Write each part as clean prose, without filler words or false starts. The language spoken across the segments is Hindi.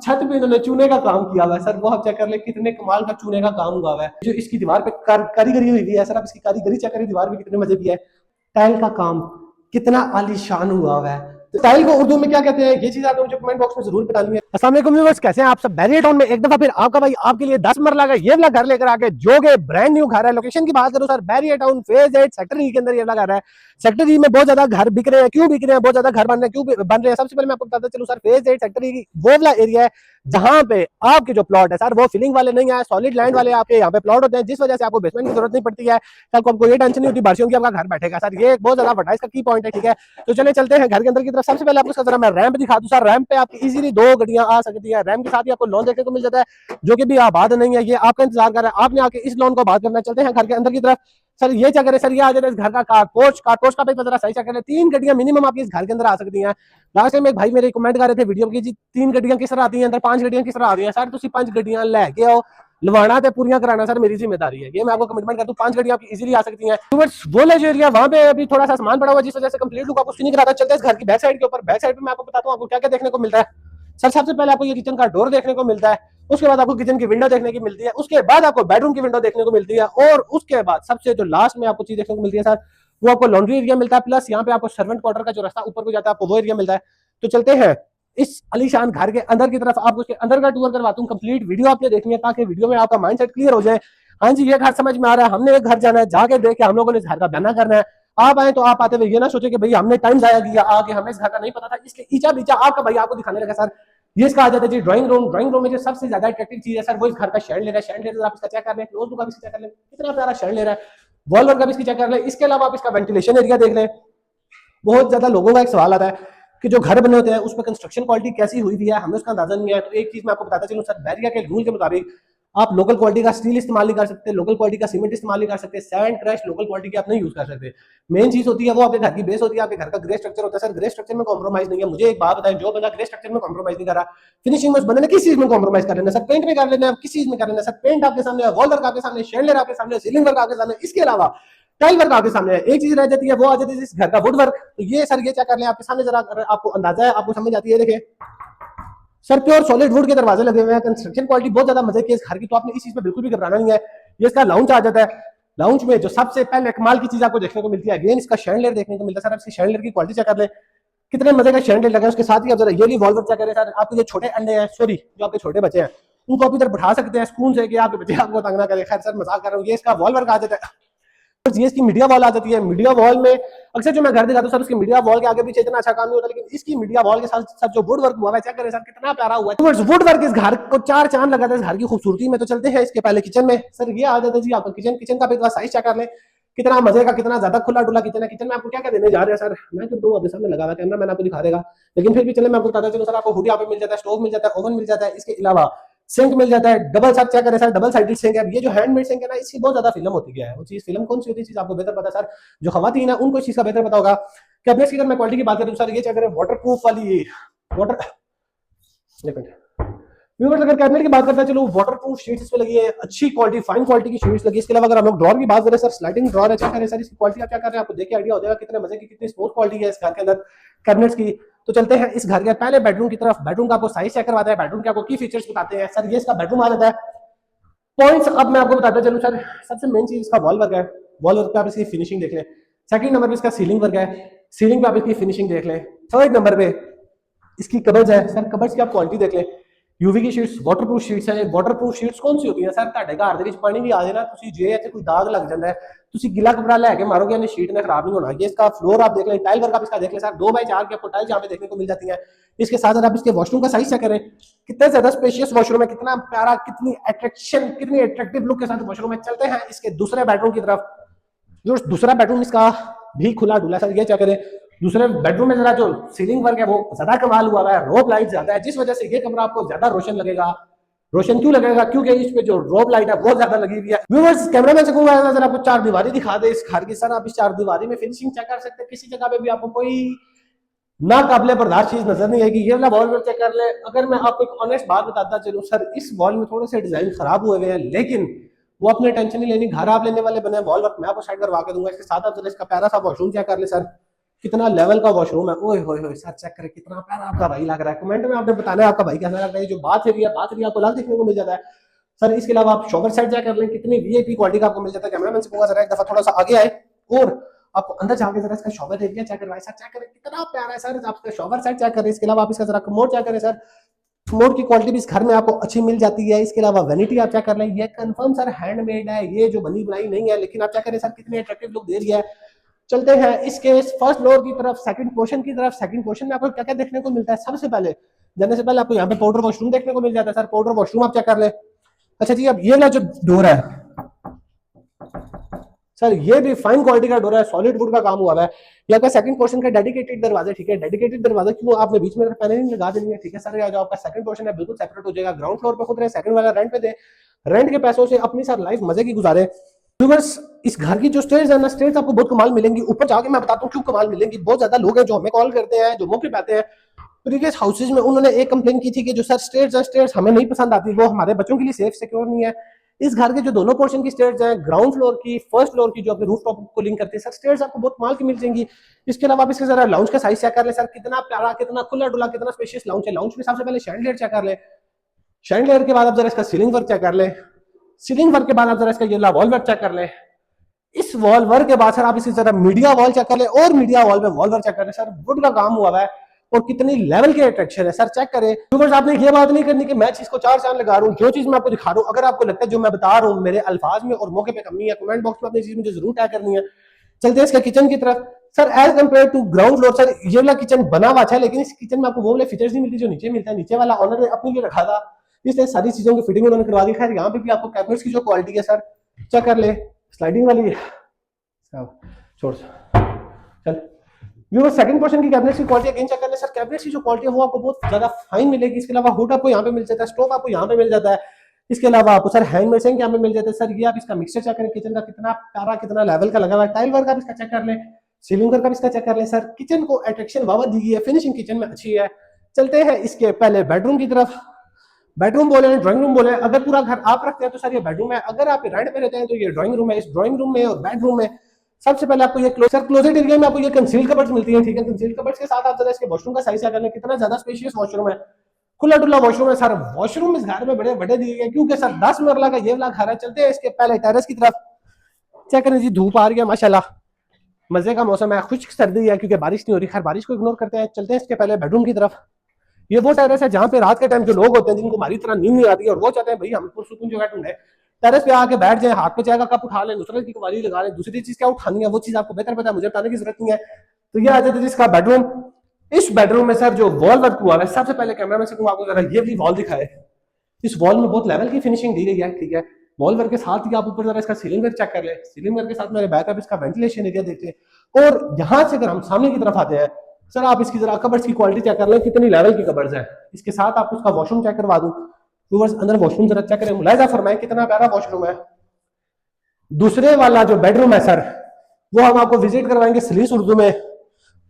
छत पे इन्होंने चूने का काम किया हुआ है सर, वो आप चेक कर ले कितने कमाल का चूने का काम हुआ हुआ है। जो इसकी दीवार पे कारीगरी हुई है सर, आप इसकी कारीगरी चेक करें, दीवार पे कितने मजे की है। टाइल का काम कितना आलीशान हुआ हुआ है। तो टाइल को उर्दू में क्या कहते हैं, ये चीज आपको मुझे कमेंट बॉक्स में जरूर बतानी है। अस्सलाम वालेकुम व्यूअर्स, कैसे हैं आप सब। बैरियर टाउन में एक दफा फिर आपका भाई आपके लिए 10 मरला का ये वाला घर लेकर आके, जो कि ब्रांड न्यू घर है। लोकेशन की बात करूं sir, barrier town phase 8 sector ई के अंदर ये वाला घर है। सेक्टर ई में बहुत ज्यादा घर बिक रहे हैं। क्यों बिक रहे हैं, बहुत ज्यादा घर बन रहे हैं, क्यों बन रहे हैं, सबसे पहले मैं आपको बताता चलूं सर, फेज 8 सेक्टर ई वो वाला एरिया है जहां पे आपके जो प्लॉट है सर वो फिलिंग वाले नहीं है, सॉलिड लैंड वाले आपके यहाँ पे प्लॉट होते हैं, जिस वजह से आपको बेसमेंट की जरूरत नहीं पड़ती है। कल को आपको ये टेंशन नहीं होती बारिशों की आपका घर बैठेगा सर। ये एक बहुत ज्यादा बड़ा इसका की पॉइंट है, ठीक है। तो चले चलते हैं घर के अंदर की तरफ। सबसे पहले आपको जरा मैं रैंप दिखा दूं सर। रैंप पे आपकी इजीली 2 गाड़ियां आ सकती है। रैंप के साथ ही आपको लोन देखने को मिल जाता है, जो कि भी आबाद नहीं है, ये आपका इंतजार कर रहा है, आपने आके इस लोन को आबाद करना। चलते हैं घर के अंदर की तरफ सर। ये क्या करें सर, ये आ जाता है इस घर का कारपोर्च का भी जरा सही चेक करें। 3 गाड़ियां मिनिमम आपकी इस घर के अंदर आ सकती हैं। लास्ट टाइम एक भाई मेरे कमेंट कर रहे थे वीडियो की, जी 3 गाड़ियां किस तरह आती हैं अंदर, 5 गाड़ियां किस तरह आ रही हैं सर। तुम 5 गाड़ियां लेके आओ, लवाना ते पूरियां कराना सर मेरी जिम्मेदारी है। ये मैं आपको कमिटमेंट करता हूँ, 5 गाड़ियां आपकी इजीली आ सकती हैं। वो जो एरिया वहां पे अभी थोड़ा सा सामान पड़ा हुआ, जिस वजह से कंप्लीट लुक आपको नहीं कराता। चलते हैं इस घर की बैक साइड के ऊपर। बैक साइड पे मैं आपको बताता हूँ आपको क्या क्या देखने को मिलता है सर। सबसे पहले आपको ये किचन का डोर देखने को मिलता है, उसके बाद आपको किचन की विंडो देखने की मिलती है, उसके बाद आपको बेडरूम की विंडो देखने को मिलती है, और उसके बाद सबसे जो लास्ट में आपको चीज देखने को मिलती है सर, वो आपको लॉन्ड्री एरिया मिलता है। प्लस यहाँ पे आपको सर्वेंट क्वार्टर का जो रास्ता ऊपर को जाता है, आपको वो एरिया मिलता है। तो चलते हैं इस अलीशान घर के अंदर की तरफ, आपको उसके अंदर का टूर करवाता हूँ। कंप्लीट वीडियो आपने देखनी है ताकि वीडियो में आपका माइंडसेट क्लियर हो जाए। हाँ जी, ये घर समझ में आ रहा है, हमने एक घर जाना है, जाके देख के हम लोगों ने इस घर का बयाना करना है। आप आए तो आप आते हुए ये ना सोचे कि भाई हमने टाइम जाया किया आगे, हमें इस घर का नहीं पता था, इसलिए ईचा बीचा आपका भाई आपको दिखाने लगा सर। ये इसका आ जाता है जी ड्राइंग रूम। ड्राइंग रूम में जो सबसे ज्यादा अट्रैक्टिव चीज है सर, वो इस घर का शेड ले रहा है। शेड ले रहा है, आप इसका चेक कर लें, क्लोज लुक आप इसका चेक कर लें, कितना प्यारा शेड ले रहा है। वॉल वर्क आप इसकी चेक कर लें। इसके अलावा आप इसका वेंटिलेशन एरिया देख लें। बहुत ज्यादा लोगों का एक सवाल आता है कि जो घर बने होते हैं उस पर कंस्ट्रक्शन क्वालिटी कैसी हुई है, हमें उसका अंदाजा नहीं है। तो एक चीज मैं आपको बताता चलूं सर, बैरिया के रूल के मुताबिक आप लोकल क्वालिटी का स्टील इस्तेमाल नहीं कर सकते, लोकल क्वालिटी का सीमेंट इस्तेमाल नहीं कर सकते, सैंड क्रश लोकल क्वालिटी की आप नहीं यूज कर सकते। मेन चीज होती है वो आपके घर की बेस होती है, आपके घर का ग्रे स्ट्रक्चर होता है सर। ग्रे स्ट्रक्चर में कॉम्प्रोमाइज नहीं है। मुझे एक बात बताएं, जो बंदा ग्रे स्ट्रक्चर में कॉम्प्रोमाइज नहीं कर रहा, फिनिशिंग में उस बंदे ने किस चीज में कॉम्प्रोमाइज कर लेना सर, पेंट में कर लेना, किस चीज में कर लेना सर। पेंट आपके सामने है, वॉल वर्क आपके सामने, शेडलर आपके सामने, सीलिंग वर्क आपके सामने, इसके अलावा टाइल वर्क आपके सामने है। एक चीज रह जाती है, वो आ जाती है इस घर का वुड वर्क। तो ये सर ये क्या कर ले आपके सामने, जरा आपको अंदाजा है, आपको समझ आती है। देखिए सर, प्योर सॉलिड वुड के दरवाजे लगे हुए हैं, कंस्ट्रक्शन क्वालिटी बहुत ज्यादा मजे की इस घर की। तो आपने इस चीज पे बिल्कुल भी घबराना नहीं है। ये इसका लाउंज आ जाता है। लाउंज में जो सबसे पहले कमाल की चीज आपको देखने को मिलती है, अगेन इसका शैंडलियर देखने को मिलता है सर। इसकी शैंडलियर की क्वालिटी चेक कर ले, कितने मजे का शैंडलियर लगा है। उसके साथ ही आप जरा ये वॉल्वर चेक करें सर। आपके जो छोटे अंडे हैं, सॉरी जो आपके छोटे बच्चे हैं, उनको आप इधर बैठा सकते हैं स्पून से, कि आपके बच्चे आपको तंग ना करें। खैर सर मजाक कर रहा हूँ। ये इसका वॉल्वर आ जाता है। ये इसकी मीडिया वॉल आ जाती है। मीडिया वॉल में अक्सर जो मैं घर दिखाता हूँ सर, उसकी मीडिया वॉल के आगे पीछे इतना अच्छा काम नहीं होता, लेकिन इसकी मीडिया वॉल के साथ साथ जो वुड वर्क हुआ है, चेक करें सर कितना प्यारा हुआ है। वुड वर्क इस घर को 4 चांद लगाता है इस घर की खूबसूरती में। तो चलते हैं इसके पहले किचन में सर। ये आ जाता है जी आपका किचन। किचन का भी साइज चेक कर ले, कितना मजे का, कितना ज्यादा खुला डुला किचन है। किचन में आपको क्या क्या देने जा रहे हैं सर, मैं तो दो आपके सामने लगा हुआ कैमरा, मैंने आपको दिखा देगा, लेकिन फिर भी चले मैं आपको बताता चलूं सर। आपको हुड यहाँ पे मिल जाता है, स्टोव मिल जाता है, ओवन मिल जाता है, इसके अलावा सिंक मिल जाता है। डबल सर चेक करें सर, डबल साइडेड सिंक है। ये जो हैंडमेड सिंक है ना, इसकी बहुत ज्यादा फिल्म होती है। वो चीज फिल्म कौन सी होती है, चीज आपको बेहतर पता है सर। जो खवातीन है उनको इस चीज का बेहतर पता होगा। कैबिनेट्स की अगर मैं क्वालिटी की बात करूं सर, ये चेक करें वाटर प्रूफ वाली वाटर व्यूअर्स, अगर कैबिनेट की बात करते हैं, चलो वाटर प्रूफ शीट्स इस पे लगी है, अच्छी क्वालिटी फाइन क्वालिटी की शीट्स लगी है। इसके अलावा अगर हम लोग ड्रॉर की बात करें सर, स्लाइडिंग ड्रॉर है। चेक करें सर इसकी क्वालिटी आप क्या कर रहे हैं, आपको देख के आइडिया हो जाएगा कितने मजे की, कितनी स्मूथ क्वालिटी है इस घर के अंदर कैबिनेट्स की। तो चलते हैं इस घर के पहले बेडरूम की तरफ। बेडरूम का आपको साइज चेक करवाता है, बेडरूम के आपको की फीचर्स बताते हैं सर। ये इसका बेडरूम आ जाता है। पॉइंट्स अब मैं आपको बताता चलूं सर। सबसे मेन चीज इसका वॉल वर्क है। वॉल वर्क पे आप इसकी फिनिशिंग देख लें। सेकंड नंबर पे इसका सीलिंग वर्क है। सीलिंग पे आप इसकी फिनिशिंग देख लें। थर्ड नंबर पे इसकी कबर्ड्स है सर। कबर्ड्स की आप क्वालिटी देख लें। यूवी की शीट्स, वाटरप्रूफ शीट्स है। वाटरप्रूफ शीट्स कौन सी होती है सर, ਤੁਹਾਡੇ ਘਰ ਦੇ ਵਿੱਚ ਪਾਣੀ ਵੀ ਆ ਜਾਏ ਨਾ, ਤੁਸੀਂ ਜੇ ਇੱਥੇ ਕੋਈ ਦਾਗ ਲੱਗ ਜਾਂਦਾ ਹੈ, ਤੁਸੀਂ गिला कपड़ा लेके मारोगे यानी शीट ने खराब नहीं होना। ये इसका फ्लोर आप देख लें। टाइल वर्क आप इसका देख लें सर। 2x4 की आपको टाइल यहाँ पे देखने को मिल जाती है। इसके साथ साथ आप इसके वॉशरूम का साइज चेक करें, कितना ज्यादा स्पेशियस वॉशरूम है, कितना प्यारा, कितनी अट्रैक्शन, कितनी अट्रैक्टिव लुक के साथ वॉशरूम है। चलते हैं इसके दूसरे बेडरूम की तरफ। जो दूसरा बेडरूम इसका भी खुला डुला सर। ये चेक करें, दूसरे बेडरूम में जरा जो सीलिंग वर्क है वो ज्यादा कमाल हुआ है। रोप लाइट ज्यादा है, जिस वजह से ये कमरा आपको ज्यादा रोशन लगेगा। रोशन क्यों लगेगा, क्योंकि इस पे जो रोप लाइट है बहुत ज्यादा लगी हुई है। व्यूअर्स, कैमरामैन से कहूंगा जरा आपको 4 दीवारी दिखा दे इस घर की सर। आप इस 4 दीवारी में फिनिशिंग चेक कर सकते हैं, किसी जगह पे भी आपको कोई ना काबिले बर्दाश्त चीज नजर नहीं आएगी। ये वाला वॉल में चेक कर ले। अगर मैं आपको एक ऑनेस्ट बात बताता चलूं सर, इस वॉल में थोड़े से डिजाइन खराब हुए हुए हैं, लेकिन वो अपने टेंशन नहीं लेनी, घर आप लेने वाले बने। वॉल वर्क मैं आपको साइड करवा के दूंगा। इसके साथ आप जरा इसका प्यारा सा वॉशरूम चेक कर ले सर। कितना लेवल का वॉशरूम है, ओए होए होए सर चेक करें कितना प्यारा आपका भाई लग रहा है। कमेंट में आपने बताना है आपका भाई कैसा लग रहा है। जो बात एरिया आपको अलग देखने को मिल जाता है सर। इसके अलावा आप शॉवर सेट चेक कर लें, कितनी वीआईपी क्वालिटी का आपको मिल जाता है। कैमरामैन से कहूंगा जरा एक दफा थोड़ा सा आगे आए और आपको अंदर जाके जरा इसका शॉवर एरिया चेक करवाएं सर। चेक करें कितना प्यारा है सर, आप इसका शॉवर सेट चेक करें। इसके अलावा आप इसका जरा कमोड चेक करें सर, कमोड की क्वालिटी भी इस घर में आपको अच्छी मिल जाती है। इसके अलावा वैनिटी आप चेक कर लें, ये कंफर्म सर हैंडमेड है, ये जो बनी बनाई नहीं है, लेकिन आप चेक करें सर कितनी अट्रैक्टिव लुक दे रही है। चलते हैं इसके फर्स्ट फ्लोर की तरफ, सेकंड पोर्शन की तरफ। सेकंड पोर्शन में आपको क्या क्या देखने को मिलता है। सबसे पहले जाने से पहले आपको यहाँ पे पाउडर वॉशरूम देखने को मिल जाता है सर। पाउडर वॉशरूम आप चेक कर ले। अच्छा जी, अब ये ना जो डोर है सर, ये भी फाइन क्वालिटी का डोर है, सॉलिड वुड का काम हुआ है। ये आपका सेकंड पोर्शन का डेडिकेटेड दरवाजा, ठीक है। डेडिकेटेड दरवाजा क्यों आपने बीच में पैनलिंग लगा देनी है, ठीक है सर। ये जो आपका सेकंड पोर्शन है बिल्कुल सेपरेट हो जाएगा। ग्राउंड फ्लोर पे खुद रहे, सेकंड वाला रेंट पे दे, रेंट के पैसों से अपनी सर लाइफ मजे की गुजारे। व्यूअर्स, इस घर की जो स्टेयर्स है ना, स्टेयर्स आपको बहुत कमाल मिलेंगी। ऊपर जाके मैं बताता हूँ क्यों कमाल मिलेंगी। बहुत ज्यादा लोग हैं जो हमें कॉल करते हैं, जो मौके पे आते हैं। प्रीवियस हाउसेज में उन्होंने एक कंप्लेन की थी कि जो सर स्टेयर्स हमें नहीं पसंद आती, वो हमारे बच्चों के लिए सेफ सिक्योर नहीं है। इस घर के जो दोनों पोर्शन की स्टेयर्स हैं, ग्राउंड फ्लोर की, फर्स्ट फ्लोर की, जो अपने रूफ टॉप को लिंक करती है सर, स्टेयर्स आपको बहुत कमाल की मिल जाएंगी। इसके अलावा आप इसके जरा लाउंज का साइज चेक कर ले सर, कितना प्यारा, कितना खुला डुला, कितना स्पेशियस लाउंज है। लाउंज में सबसे पहले शैंडलियर चेक कर ले। शैंडलियर के बाद आप जरा इसका सीलिंग वर्क चेक कर ले। सीलिंग वर्क के बाद आप जरा इसका ये वॉल वर्क चेक कर ले। इस वॉल वर्क के बाद सर आप इसी तरह मीडिया वॉल चेक कर ले, और मीडिया वॉल में वॉल वर्क चेक कर ले सर। वुड का काम हुआ है और कितनी लेवल के अट्रैक्शन है सर, चेक करें। व्यूअर्स, आपने ये बात नहीं करनी कि मैं चीज को चार चांद लगा रहा हूँ। जो चीज मैं आपको दिखा रहा हूँ, अगर आपको लगता है जो मैं बता रहा हूँ मेरे अल्फाज में और मौके पे कमी है, कमेंट बॉक्स में अपनी चीज मुझे जरूर टैग करनी है। चलते हैं इसके किचन की तरफ sir. As compare to ground floor sir, ये वाला किचन बना हुआ अच्छा है, लेकिन इस किचन में आपको वो वाले फीचर्स नहीं मिलते जो नीचे मिलता है। नीचे वाला ऑनर ने अपने लिए रखा था, इसलिए सारी चीजों की फिटिंग उन्होंने करवा दी। खैर, यहाँ पे भी आपको कैबिनेट्स की जो क्वालिटी है सर, चेक कर ले। स्लाइडिंग वाली छोड़ चल। व्यूअर्स, सेकंड पोर्शन की कैबिनेट्स की क्वालिटी अगेन चेक कर ले सर। कैबिनेट्स की जो क्वालिटी है वो आपको बहुत ज्यादा फाइन मिलेगी। इसके अलावा हुड आपको यहाँ पे मिल जाता है, स्टोव आपको यहाँ पे मिल जाता है। इसके अलावा आपको सर हैंड मेसिंग यहाँ पे मिल जाते हैं सर। ये आप इसका मिक्सचर चेक करें, किचन का कितना प्यारा, कितना लेवल का लगा हुआ है। टाइल वर्क आप इसका चेक कर ले, सीलिंग वर्क आप इसका चेक कर ले सर। किचन को अट्रैक्शन वावा दी गई है, फिनिशिंग किचन में अच्छी है। चलते हैं इसके पहले बेडरूम की तरफ। बेडरूम बोले, ड्राइंग रूम बोले, अगर पूरा घर आप रखते हैं तो सर ये बेडरूम है। अगर आप रेंट पे रहते हैं तो ये ड्राइंग रूम है। इस ड्राइंग रूम में और बेडरूम में सबसे पहले आपको ये क्लोजेट एरिया में आपको ये कंसील कबर्ड्स मिलती हैं, ठीक है। कंसील कबर्ड्स के साथ आप जरा इसके वॉशरूम का साइज करना, कितना ज्यादा स्पेशियस वॉशरूम है, खुला डुला वॉशरूम है सर। वॉशरूम इस घर में बड़े बड़े दिए गए क्योंकि सर 10 मरला का ये वाला घर है। चलते हैं इसके पहले टेरेस की तरफ। चेक करें जी, धूप आ रही है माशाल्लाह, मजे का मौसम है, खुश्क सर्दी है क्योंकि बारिश नहीं हो रही। खैर, बारिश को इग्नोर करते हैं। चलते हैं इसके पहले बेडरूम की तरफ। ये वो टेरेस है जहाँ पे रात के टाइम जो लोग होते हैं जिनको हमारी तरह नींद नहीं आती है और वो चाहते हैं भाई हम पुरसुकून जगह ढूंढे, टेरेस पे आके बैठ जाए, हाथ पे चाय का कप उठा ले, नुसरत की कवाली लगा ले। दूसरी चीज क्या उठानी है वो चीज आपको बेहतर पता है, मुझे बताने की जरूरत नहीं है। तो ये आ जाते हैं जिसका बेडरूम। इस बेडरूम में सर जो वॉल वर्क हुआ है, सबसे पहले कैमरा में से आपको जरा ये भी वॉल दिखाए। इस वॉल में बहुत लेवल की फिनिशिंग दी गई है, ठीक है। वॉल वर्क के साथ ही आप ऊपर जरा इसका सीलिंग वर्क चेक कर ले। सीलिंग वर्क के साथ मेरे बैकअप इसका वेंटिलेशन एरिया देखते हैं। और यहाँ से अगर हम सामने की तरफ आते हैं सर, आप इसकी जरा कबर्ड्स की क्वालिटी चेक कर लें, कितनी लेवल की कबर्ड्स है। इसके साथ आप उसका वॉशरूम चेक करवा दूं। व्यूअर्स, अंदर वॉशरूम जरा चेक करें, मुलाहिजा फरमाएं कितना प्यारा वॉशरूम है। दूसरे वाला जो बेडरूम है सर, वो हम आपको विजिट करवाएंगे सलीस उर्दू में,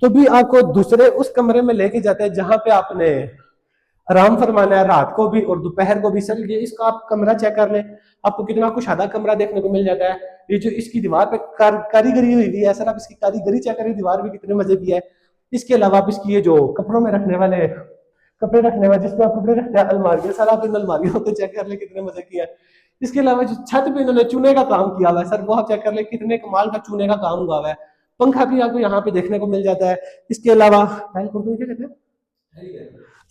तो भी आपको दूसरे उस कमरे में लेके जाते हैं जहां पे आपने आराम फरमाना है रात को भी और दोपहर को भी। सर ये इसका आप कमरा चेक कर लें, आपको कितना कुशादा कमरा देखने को मिल जाता है। ये जो इसकी दीवार पे कारीगरी हुई है सर, आप इसकी कारीगरी चेक करें, दीवार भी कितने मजे की है। इसके अलावा आप इसकी ये जो कपड़ों में रखने वाले कपड़े रखने वाले, जिसमें आप कपड़े रखते हैं, अलमारियां, सर आप इन अलमारियों को चेक कर ले, कितने मजे की है। इसके अलावा जो छत पे इन्होंने चूने का काम किया हुआ है सर, वो आप चेक कर ले, कितने कमाल का चूने का काम हुआ है। पंखा भी आपको यहाँ पे देखने को मिल जाता है। इसके अलावा टाइल को क्या कहते हैं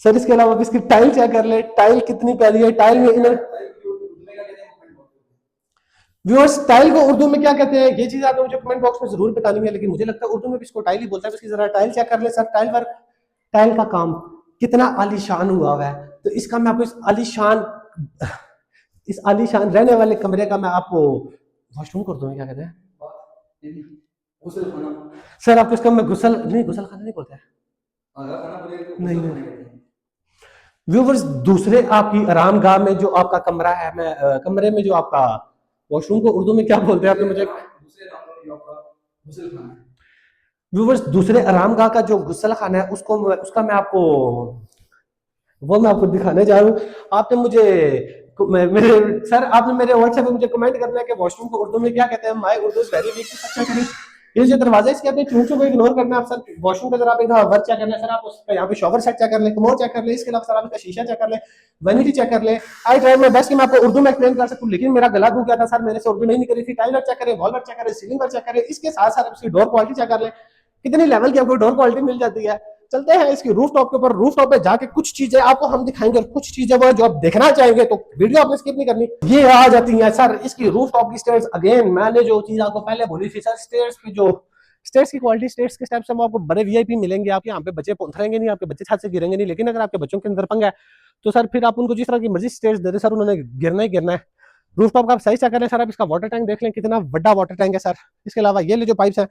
सर, इसके अलावा इसकी टाइल चेक कर ले, टाइल कितनी प्यारी है। टाइल में इन्होंने व्यूअर्स, टाइल को उर्दू में क्या कहते हैं ये चीज आपने मुझे कमेंट बॉक्स में जरूर बतानी है, लेकिन मुझे लगता है उर्दू में भी इसको टाइल ही बोलता है। इसकी जरा टाइल चेक कर ले सर, टाइल वर्क, टाइल का काम कितना आलीशान हुआ है। तो इसका मैं आपको इस आलीशान रहने वाले कमरे का मैं आपको वॉशरूम कर दूंगा, क्या कहते हैं सर आपको इसका मैं गुसल खाना नहीं बोलता है, नहीं। व्यूअर्स, दूसरे आपकी आरामगाह में जो आपका कमरा है, मैं कमरे में जो आपका वॉशरूम को उर्दू में क्या बोलते हैं आपने मुझे, व्यूअर्स दूसरे आरामगाह का जो गुसल खाना है उसका मैं आपको दिखाने जा रहा हूँ। आपने मुझे आपने मेरे व्हाट्सएप पे मुझे कमेंट करना है कि वॉशरूम को उर्दू में क्या कहते हैं। My Urdu is very weak. अच्छा करें, ये जो दरवाजे इसके अपने चूचों को इग्नोर करना है आप सर। वॉशरूम का जरा आप इधर वर्क चेक करना है सर, आप उसका यहाँ पे शॉवर सेट चेक कर ले, कमोड चेक कर ले, इसके अलावा सर आप इसका शीशा चेक कर ले, वैनिटी चेक कर ले। आई ट्राई माय बेस्ट कि मैं आपको उर्दू में एक्सप्लेन कर सकूं, लेकिन मेरा गला दुख गया था सर, मेरे से उर्दू नहीं निकली थी। टाइल वर्क चेक करें, वॉल वर्क चेक करें, सीलिंग वर्क चेक करें, इसके साथ साथ उसकी डोर क्वालिटी चेक कर ले, कितनी लेवल की आपको डोर क्वालिटी मिल जाती है। चलते हैं इसकी रूफ टॉप के ऊपर। रूफ टॉप पे जाके कुछ चीजें आपको हम दिखाएंगे, और कुछ चीजें वो जो आप देखना चाहेंगे तो वीडियो आपने स्किप नहीं करनी। ये आ जाती है सर इसकी रूफ टॉप की स्टेयर्स। अगेन मैंने जो चीज आपको पहले बोली थी सर, स्टेयर्स की जो स्टेयर्स की क्वालिटी, स्टेयर्स के स्टेप्स में आपको बड़े वीआईपी मिलेंगे। आप यहाँ पे बच्चे पहुंचेंगे नहीं, आपके बच्चे छत से गिरेंगे नहीं, लेकिन अगर आपके बच्चों के अंदर पंगा है तो सर फिर आप उनको जिस तरह की मर्जी स्टेयर्स दे दे सर, उन्होंने गिरना ही गिरना है। रूफ टॉप का आप सही चेक करें सर, आप इसका वाटर टैंक देख लें, कितना बड़ा वाटर टैंक है सर। इसके अलावा ये जो पाइप्स हैं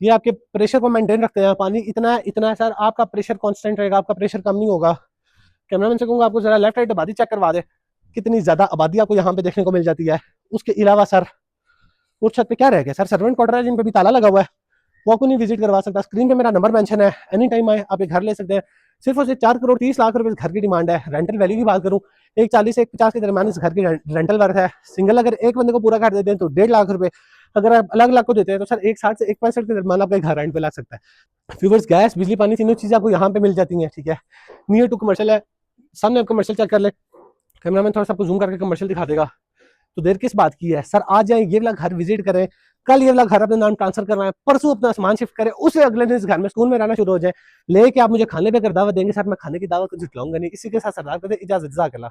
ये आपके प्रेशर को मेंटेन रखते हैं। पानी इतना इतना है सर, आपका प्रेशर कांस्टेंट रहेगा, आपका प्रेशर कम नहीं होगा। कैमरामैन से कहूंगा आपको जरा लेफ्ट राइट आबादी चेक करवा दे, कितनी ज्यादा आबादी आपको यहाँ पे देखने को मिल जाती है। उसके अलावा सर उस छत पे क्या रह गया सर, सर्वेंट क्वार्टर है जिन पे भी ताला लगा हुआ है, वो आपको नहीं विजिट करवा सकता। स्क्रीन पे मेरा नंबर मेंशन है, एनी टाइम आए आप ये घर ले सकते हैं। सिर्फ और सिर्फ 4 करोड़ 30 लाख रुपए घर की डिमांड है। रेंटल वैल्यू की बात करूं, 140 से 150 के दरमियान इस घर की रेंटल वर्थ है। सिंगल अगर एक बंदे को पूरा घर दे दें तो 1.5 लाख रुपए, अगर आप अलग अलग को देते हैं तो सर 160 से 165 के दरमियान आपका घर रेंट पे लग सकता है। व्यूअर्स गैस बिजली पानी तीनों चीजें आपको यहाँ पे मिल जाती हैं, ठीक है। नियर टू कमर्शियल है, सामने आप कमर्शियल चेक कर ले। कैमरामैन थोड़ा सा आपको जूम करके कमर्शियल दिखा देगा। तो देर किस बात की है सर, आज जाए ये वाला घर विजिट करें, कल ये वाला घर अपने नाम ट्रांसफर करना है, परसों अपना सामान शिफ्ट करें, उससे अगले दिन इस घर में सुकून में रहना शुरू हो जाए। लेके आप मुझे खाने पे अगर दावत देंगे सर, मैं खाने की दावत को झुटलाऊंगा नहीं। इसी के साथ सरदार कहते इजाजत, जज़ाकल्लाह।